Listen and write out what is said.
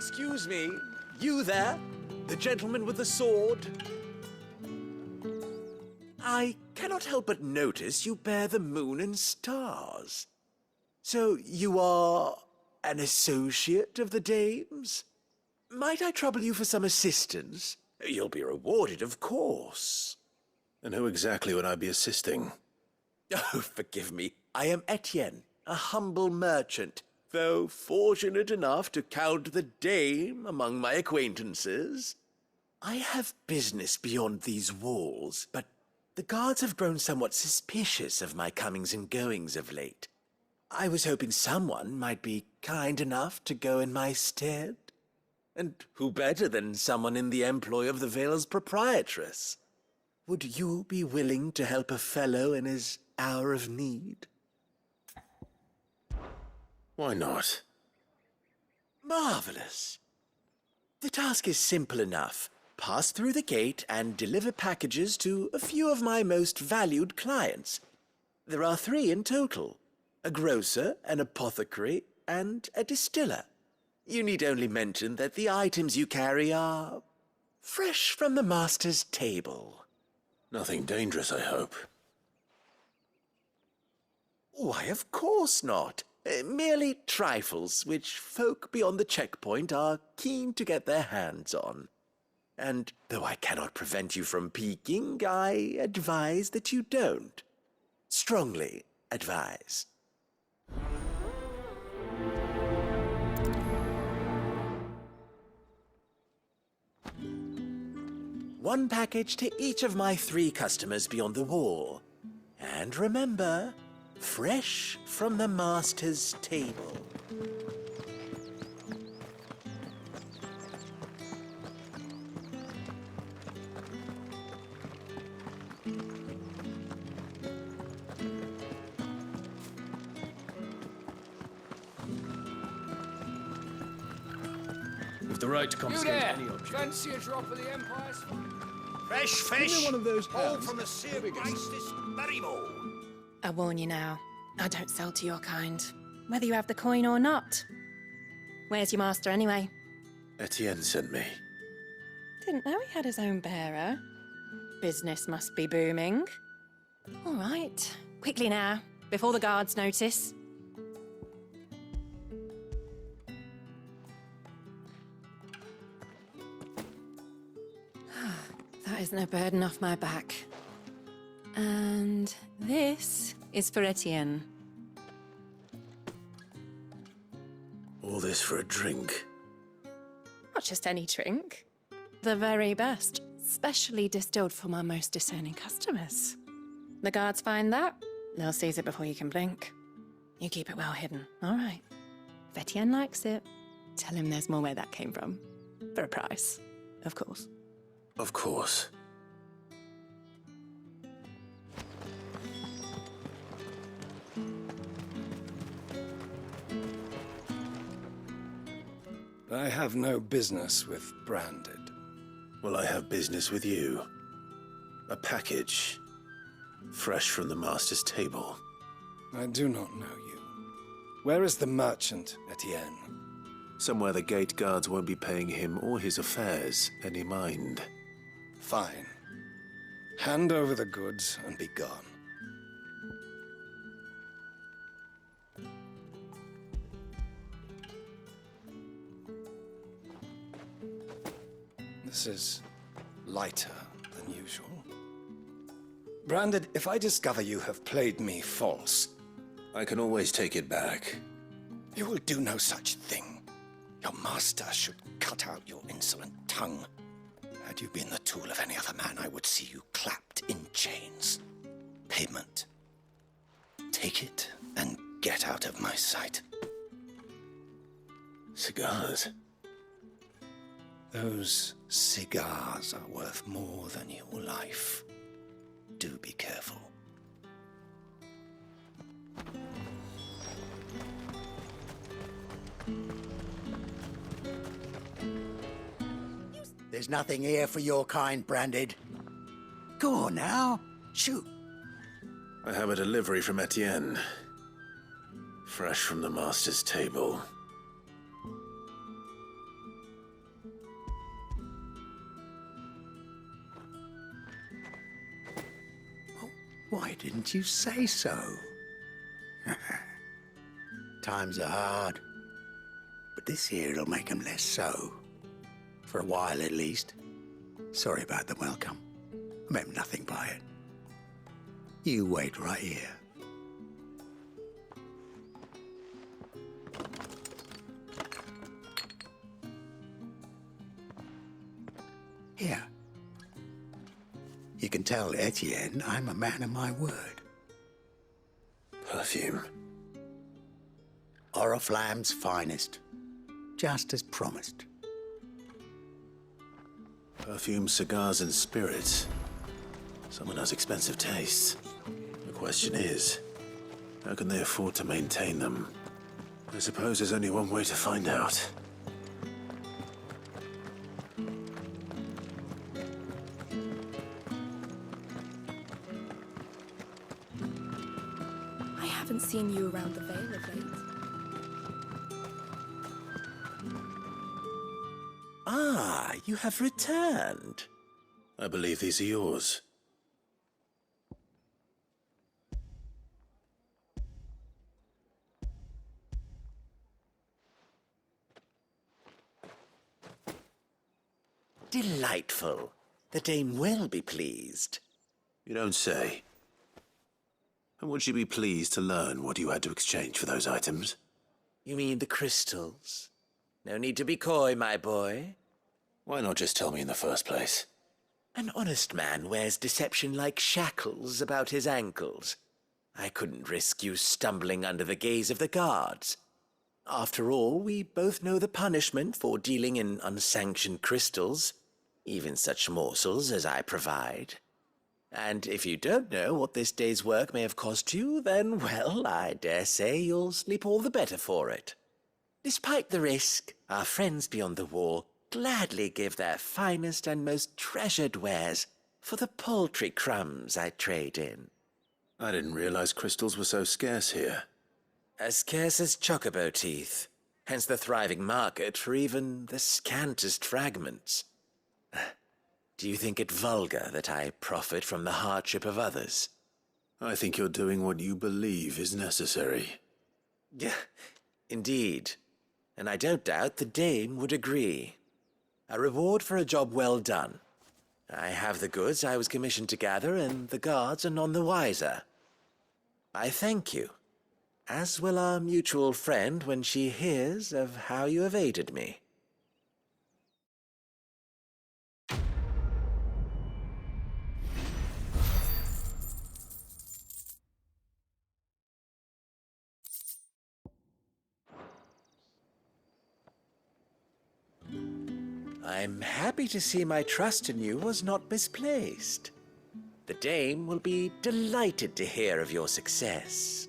Excuse me, you there? The gentleman with the sword? I cannot help but notice you bear the moon and stars. So you are an associate of the dames? Might I trouble you for some assistance? You'll be rewarded, of course. And who exactly would I be assisting? Oh, forgive me. I am Etienne, a humble merchant, though fortunate enough to count the dame among my acquaintances. I have business beyond these walls, but the guards have grown somewhat suspicious of my comings and goings of late. I was hoping someone might be kind enough to go in my stead. And who better than someone in the employ of the Vale's proprietress? Would you be willing to help a fellow in his hour of need? Why not? Marvelous. The task is simple enough. Pass through the gate and deliver packages to a few of my most valued clients. There are 3 in total: a grocer, an apothecary, and a distiller. You need only mention that the items you carry are fresh from the master's table. Nothing dangerous, I hope. Why, of course not. Merely trifles which folk beyond the checkpoint are keen to get their hands on. And though I cannot prevent you from peeking, I advise that you don't. Strongly advise. One package to each of my 3 customers beyond the wall. And remember, fresh from the master's table. With the right to You confiscate there! any object. Fancy a drop of the Empire's fire? Fresh fish! Give me one of those all hams. from the Sir Grace's berry bowl. I warn you now, I don't sell to your kind, whether you have the coin or not. Where's your master anyway? Etienne sent me. Didn't know he had his own bearer. Business must be booming. All right, quickly now, before the guards notice. That is no burden off my back. And this is for Etienne. All this for a drink. Not just any drink. The very best, specially distilled for my most discerning customers. The guards find that, they'll seize it before you can blink. You keep it well hidden, all right? If Etienne likes it, tell him there's more where that came from. For a price, of course. Of course. I have no business with Branded. Well, I have business with you. A package. Fresh from the master's table. I do not know you. Where is the merchant, Etienne? Somewhere the gate guards won't be paying him or his affairs any mind. Fine. Hand over the goods and be gone. This is lighter than usual. Branded, if I discover you have played me false, I can always take it back. you will do no such thing. Your master should cut out your insolent tongue. Had you been the tool of any other man, I would see you clapped in chains. Payment. Take it and get out of my sight. Cigars? Those cigars are worth more than your life. Do be careful. There's nothing here for your kind, Branded. Go on now. Shoot. I have a delivery from Etienne. Fresh from the master's table. Didn't you say so? Times are hard, but this here'll make 'em less so. For a while, at least. Sorry about the welcome. I meant nothing by it. You wait right here. Here. You can tell Etienne I'm a man of my word. Perfume. Oriflamme's finest. Just as promised. Perfume, cigars, and spirits. Someone has expensive tastes. The question is, how can they afford to maintain them? I suppose there's only one way to find out. I haven't seen you around the Vale of late. Ah, you have returned. I believe these are yours. Delightful. The dame will be pleased. You don't say. And would she be pleased to learn what you had to exchange for those items? You mean the crystals? No need to be coy, my boy. Why not just tell me in the first place? An honest man wears deception like shackles about his ankles. I couldn't risk you stumbling under the gaze of the guards. After all, we both know the punishment for dealing in unsanctioned crystals, even such morsels as I provide. And if you don't know what this day's work may have cost you, then, well, I dare say you'll sleep all the better for it. Despite the risk, our friends beyond the wall gladly give their finest and most treasured wares for the paltry crumbs I trade in. I didn't realize crystals were so scarce here. As scarce as chocobo teeth, hence the thriving market for even the scantest fragments. Do you think it vulgar that I profit from the hardship of others? I think you're doing what you believe is necessary. Yeah, indeed. And I don't doubt the dame would agree. A reward for a job well done. I have the goods I was commissioned to gather, and the guards are none the wiser. I thank you, as will our mutual friend when she hears of how you have aided me. I'm happy to see my trust in you was not misplaced. The dame will be delighted to hear of your success.